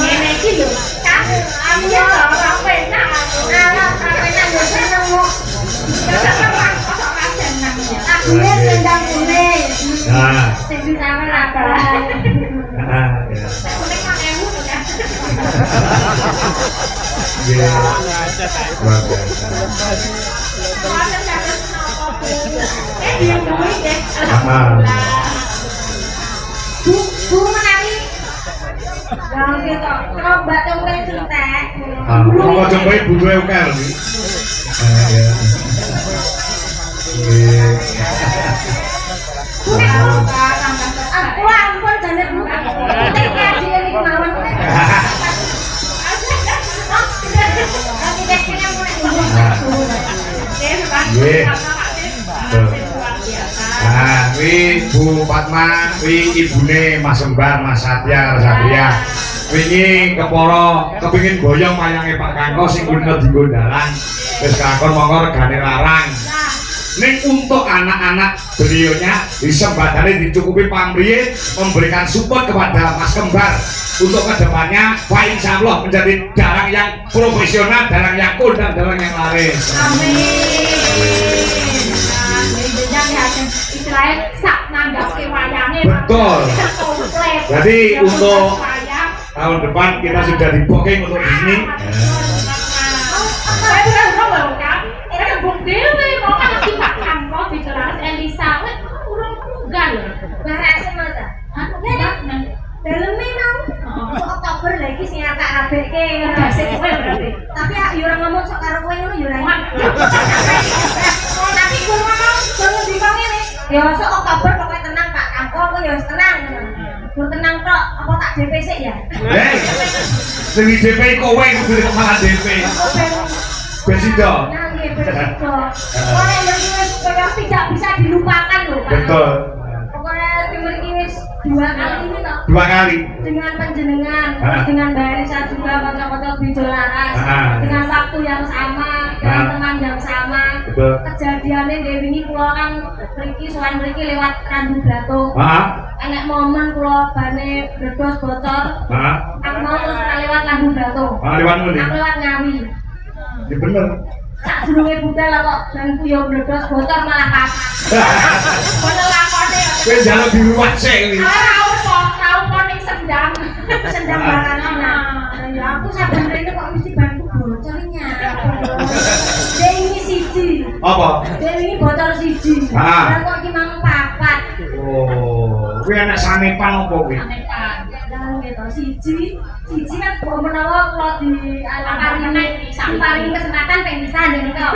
Ngene iki lho, kan aku ya ora penak. Ala penak yo seneng kok. Aku ya sendang kuning. Nah, Sing disame apa? ah, ya. Kuning kan ewu to kan. Nggih. Luar biasa. Kuwi dados napa Bu? Dia duwe deh. Bu menawi. Lah gitu, terus Mbak Tunggal entek. Ah, kok jempe butuhe akeh lho iki. Ah, ya. Nggih. Aku ampun jane Bu. Nek ngaji iki mawon. Nggih. Nah, wi Bu Fatma, wi ibune Mas Sembar, Mas Satya, Satria. Wingi keporo kepingin boyong mayange Pak Kangko sing kulino dinggo dalan. Wis kakon monggo regane larang. Ning untuk anak-anak beliaunya disembadane dicukupi pamrih memberikan support kepada Mas Kembar untuk kedepannya Pak Insya Allah menjadi dalang yang profesional, dalang yang cool dan dalang yang laris. Istilahnya sak nanggapke wayange. Betul. Komplit. Jadi untuk tahun depan kita sudah di booking untuk di sini. Saya udah ngomong kan, ada bukti nih mau kan kita kantor bicara Elisa, kurang enggak loh. Bahas semata. Dalam memang Oktober lagi sing tak rabeke Bahasa kowe berarti. tapi ya ora ngomong sok karo kowe ngono ya ora. Tapi kurang Bangun di bang ini. Ya sok Oktober pokoknya tenang DP sik ya. Sing di DP kowe kudu kepala DP. Besido. Nggih, betul. Ora mriki wis kaya tidak bisa dilupakan lho, Pak. Betul. Pokoknya mriki wis 2 kali ini toh. 2 kali. Dengan panjenengan, terus dengan Mbak Elisa juga kocok-kocok Bijo Laras, dengan waktu yang sama, dengan teman yang sama. Betul. Kejadiannya dari wingi kula kan mriki sowan mriki lewat Randu Blatung. Enek momen kula bane bledos bocor. Aku mau terus lewat Randu Blatung. Lewat ndi? Aku lewat Ngawi. Ya bener. Sak durunge budal kok dan yo bledos bocor malah papat. Bener lakone. Kowe njaluk diruwat sik iki. Raupo ning sendang. Sendang barana. Ya aku saben rene kok mesti bantu bocornya. Dewi siji. Apa? Dewi bocor siji. Lah kok iki mang papat. Oh, kuwi anak sanepan apa kuwi? Sanepan. Lah gitu siji kan kok menawa kula di paling kesempatan ping bisa ning kok.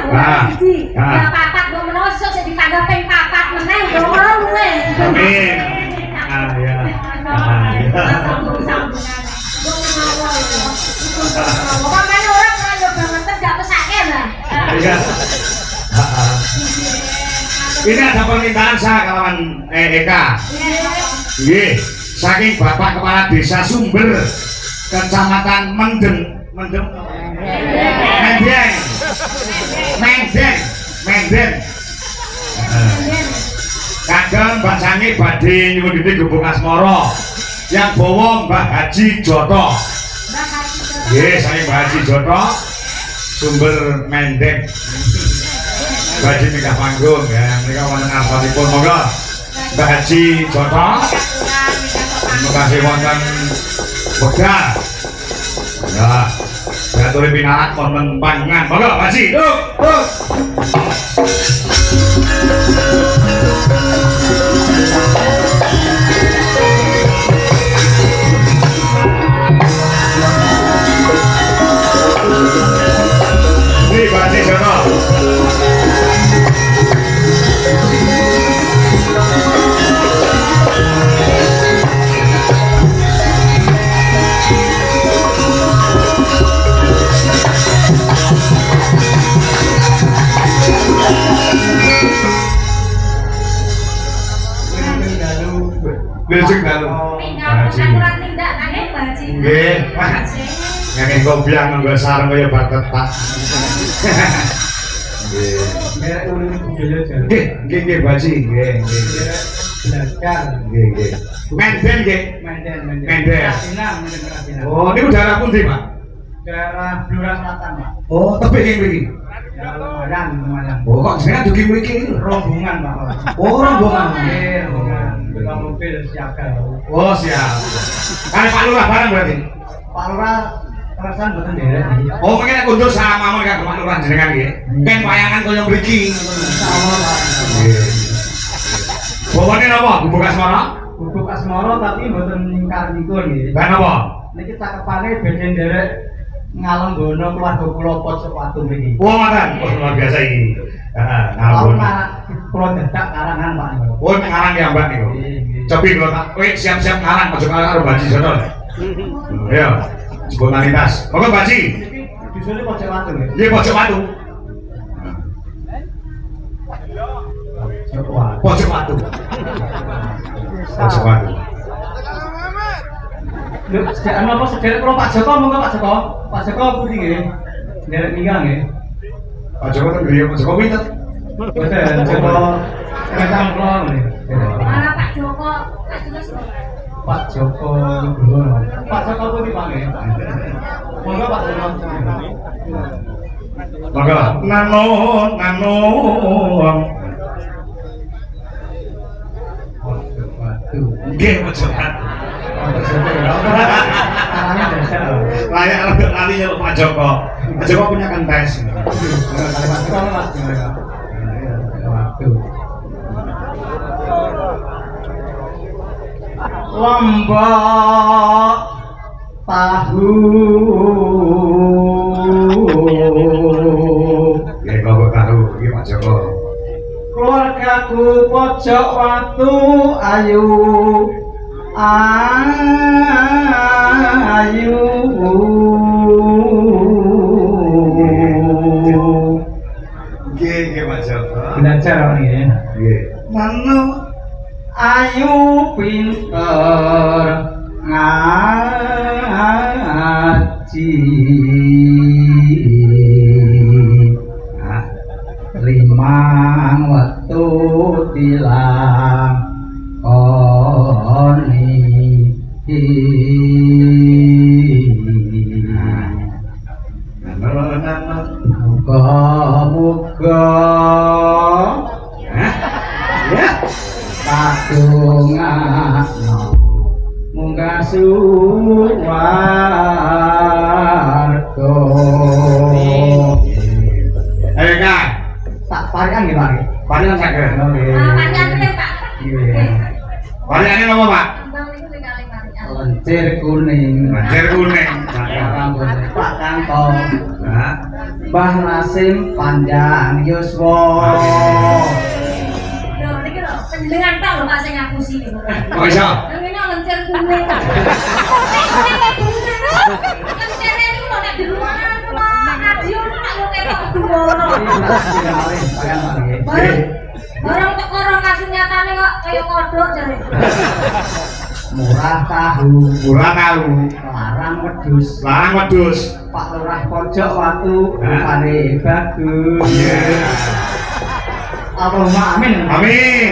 Siji. Lah papat kok menawa sesuk sing ditangga ping papat meneh kok ora luwe. Amin. Ya. Sambung-sambungan. Kok menawa itu. Kok men ora yo banget gak pesake lah. Iya. Ini ada permintaan saya kawan Eka. Nggih, saking Bapak Kepala Desa Sumber, Kecamatan Mendeng. Mendeng. Kagem Mbak Sangi badhe nyuwun dite Gubuk Asmara. Yang bawa Mbak Haji Joto. Nggih, saya Mbak Haji Joto. Sumber Mendeng. Badhe nikah panggung ya, mereka wonten arsanipun monggo. Mbak Haji Joto. Terima kasih wonten wekdal. Ya, baturi pinarak wonten panjenengan. Monggo Pak Haji. Ini Pak Haji Joto. Besok dalu. Tinggal tindak nanging baji. Nggih, Pak. Ngene kok biang nggo sareng kaya batetak. Nggih, Baji. Nggih. Menden nggih. Menden. Oh, niku daerah pundi, Pak? Daerah Blora Selatan, Pak. Oh, tebih nggih mriki. Ya, lumayan. Oh, kok jenengan dugi mriki niku? Rombongan, Pak. Oh, rombongan. Rombongan. Tukang mobil siaga. Oh, siap. Kali Pak Lurah bareng berarti. Pak Lurah perasaan mboten nderek. Oh, mengene kundur sama mawon karo Pak Lurah jenengan nggih. Ken wayangan kaya mriki. Insyaallah, Pak. Nggih. Bawane napa? Gubuk Asmara? Gubuk Asmara tapi mboten ningkar niku nggih. Lah napa? Niki cakepane bedhe nderek Ngalenggono keluarga kula Pojok Watu mriki. Wah, ngoten. Oh, luar biasa iki. Heeh, Tahun ngawon. kula dadak karangan, Pak. Oh, ngarang ya, Mbak niku. Cobi kula tak kowe siap-siap ngarang aja karo Baji sono. Ya. Spontanitas. Monggo Baji. Dusune Pojok Watu nggih. Nggih, Pojok Watu. Pojok Watu. Pojok Watu. Lho, sedherek napa sedherek kula Pak Joko monggo Pak Joko. Pak Joko pundi nggih? Nderek ninggal nggih. Pak Joko ten griya Pak Joko pinter. Boten Joko kecang kula nggih. Mana Pak Joko? Pak Joko Nugroho. Pak Joko pundi Pak nggih? Monggo Pak Joko. Monggo. Nano. Pojok Watu. Nggih, Pojok Watu. Caranya dasar lho. Layak rada lali nyeluk Pak Joko. Pak Joko punya kentes. Pak Joko Mas gimana? Watu. Lombok tahu. Nggih, Lombok tahu iki Pak Joko. Keluargaku Pojok Watu ayu ayu Nggih Pak Joko. belajar orang ini Nggih. Manu ayu pinter ngaji limang waktu tilang koni muga-muga kadungakno munggah suwarga. Ayo Kak. Tak parikan nggih Pak. Parikan saged. Nggih. Parian penting Pak. Nggih. Parikane napa Pak? Kembang niku sing kalih parian. Lencir kuning. Banjir kuning. Pak Kantong. Nah. Mbah Nasim panjang yuswa. Lho niki lho panjenengan tok lho Pak sing ngapusi niku. Kok iso? Ngene lencir kuning. Lencir niku lho nek di rumah radio nek yo ketok duwono. Barang tekoro kasih nyatane kok kaya kodok jare. Murah tahu, Murah tahu. larang wedhus. Larang wedhus. Pak Lurah pojok watu, rupane bagus. Allahumma amin. Amin.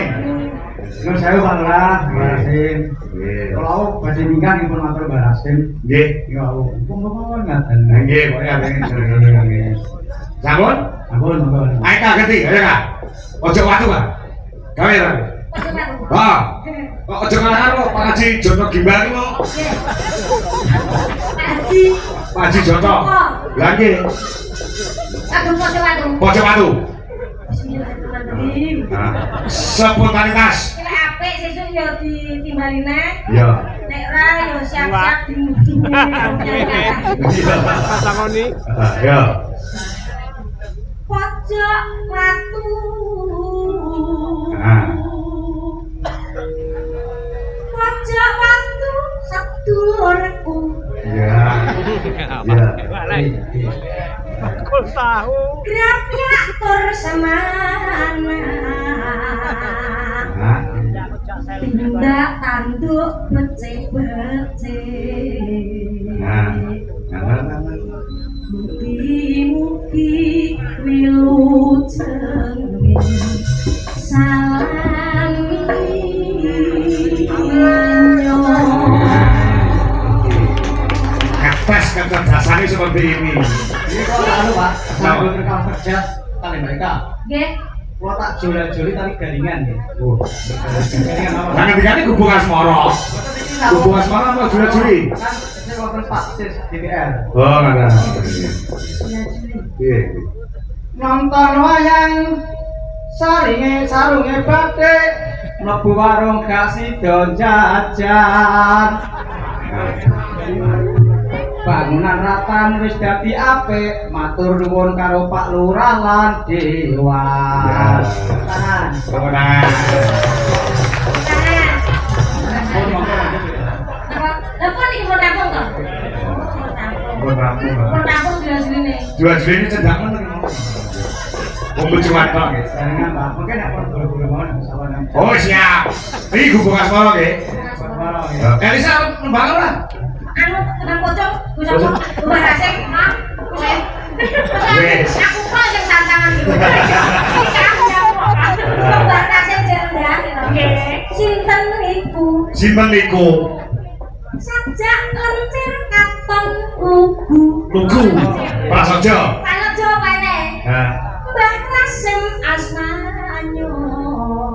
Nuwun sewu Pak Lurah, Mbak Rasim. Nggih. Kalau badhe minggat pun matur Mbak Rasim. Nggih. Ya Allah, pun ngaten. Nggih, kok ya Sampun? Ampun, ampun. Ayo Kak ganti, ayo Kak. Ojo watu Kak. Gawe ta. Oh. Kok ojo ngalah kok Pak Haji Jono Gimbal iki kok. Haji. Pak Haji Jono. Lah nggih. Aduh pojok watu. Pojok watu. Bismillahirrahmanirrahim. Nah, spontanitas. Nek apik sesuk yo ditimbali neh. Ya. Nek ra yo siap-siap dimudine. Sangoni. Ya. Pojok watu. Nah. Pojok watu sedulurku. Ya. Ya. Kul tahu. Gerak tur semana. Nah. Tindak tanduk becik-becik. Nah. Nah. Mugi-mugi wilujeng Kertas kecerdasannya seperti ini. Ini kok anu Pak, sambil rekam kerja kali mereka. nggih. Kalau tak joli-joli tadi garingan ya. Garingan apa? Nah, ketika ini hubungan semoro. Hubungan semoro apa juli-juli? Kan saya wakil Pak Sis DPR. Oh, ada. Iya. Nonton wayang sarunge batik mlebu warung gak sida jajan. Bangunan ratan wis dadi apik, matur nuwun karo Pak Lurah lan Dewan. Tangan. Tangan. Lah kok iki mau tampung to? Pun rampung. Mau tampung jelas-jelas nih. Jual-jual ini cedak mana? Kumpul cuman tok. Jangan Pak, mungkin apa buru-buru mau sawan. Oh siap. Ini hubungan semoro nggih. Elisa nembang ora? Anu tenan pojok, Gus Rasing, Mas. Wes. Aku kok sing tantangan iki. Gus Rasing jenengan. Nggih. Sinten niku? Simpen niku. Sajak lencir katon lugu. Lugu. Prasaja. Prasaja kene. Nah. Mbah Rasim Asmanyo.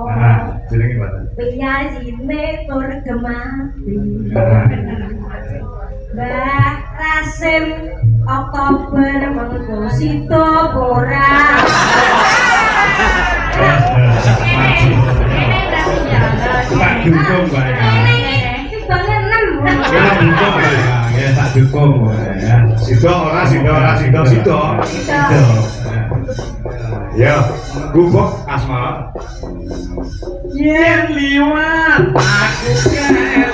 Nah, jenenge mboten. Piyayine tur gemati. Nah. Mbah Rasim Oktober mengko sida ora. Tak dukung bae. Banget 6. Ya dukung bae. Ya tak dukung ya. Sido ora, sido ora, sido, sido. Sido. Ya, gubuk asmara. Yen liwat aku kelingan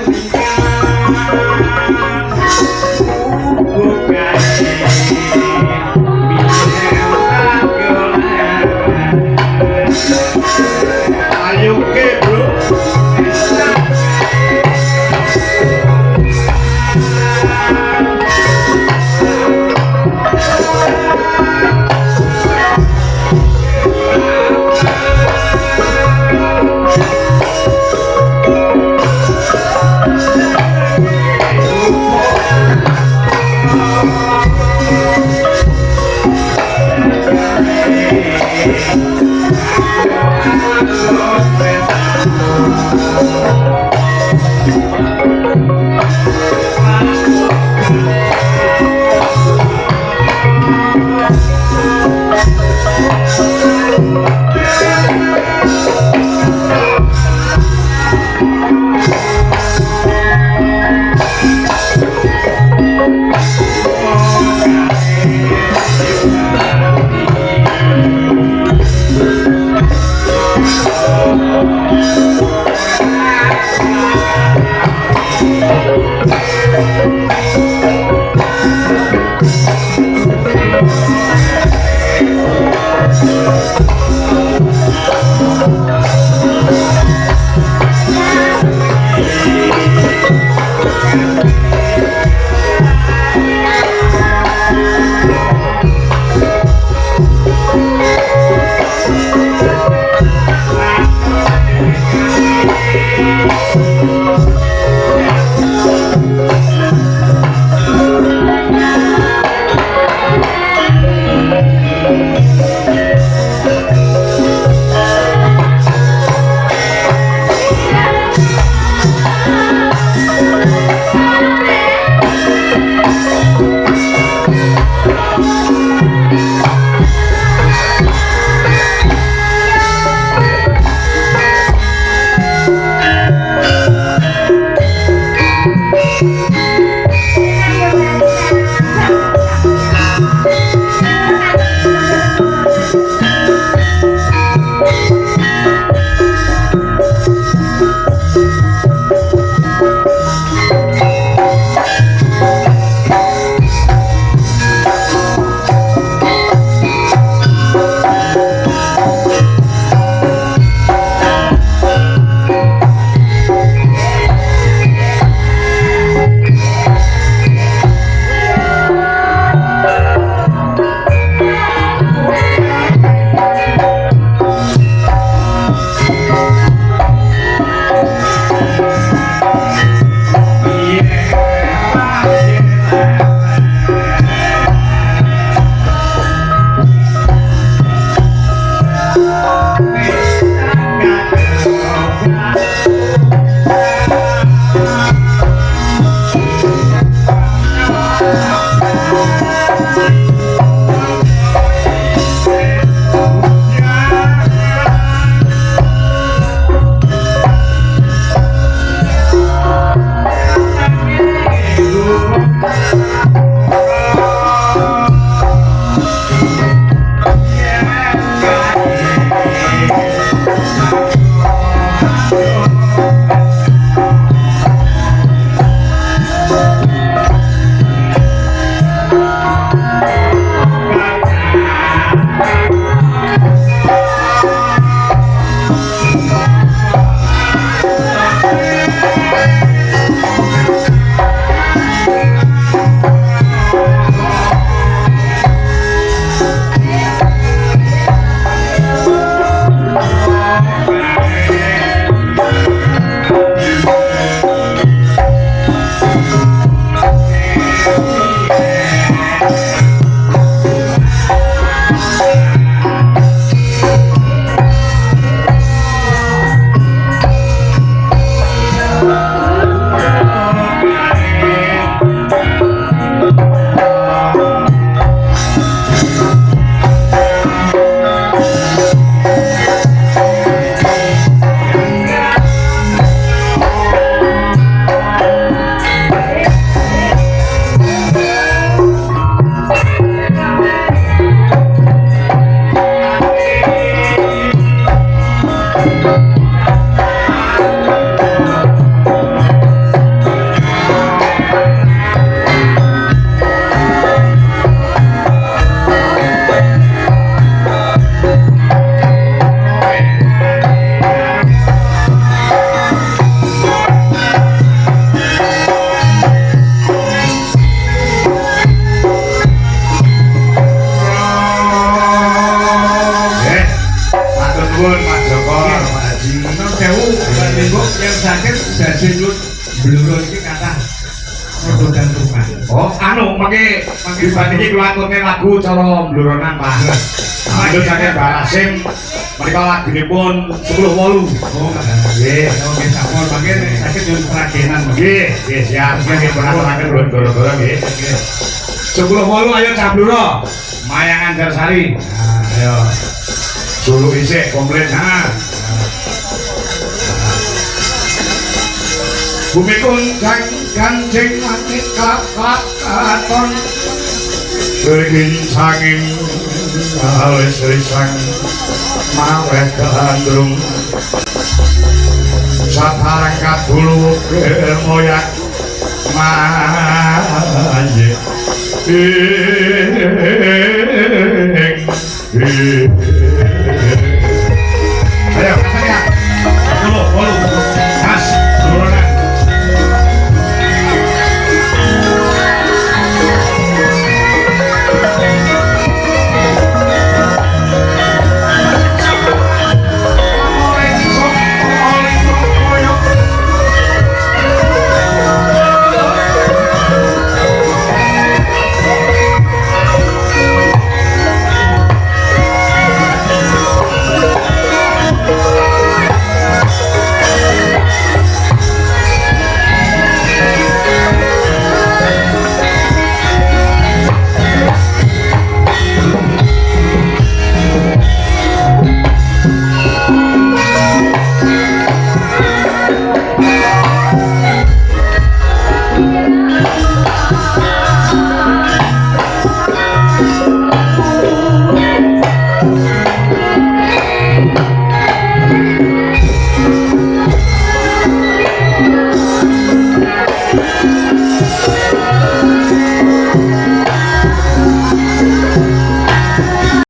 sakit dadi nyut bluro iki kathah padha gantungan. Oh, anu mangke dibandingi kula aturne lagu cara mbluronan Pak. Ayo sakit barasim menika lagunipun 10/8. Oh, nggih. Oke, sampun mangke sakit nyun keragenan. Nggih, nggih siap. Nggih punaturaken goro-goro nggih. 10/8 ayo Cabluro. Mayangan Darsari. Nah, ayo. Sulu isik komplit. Nah. Bumi kuncang kancing langit kelap-kelap katon Begin sanging alis risang mawet kelandrung Satarang kadulu kemoyak maye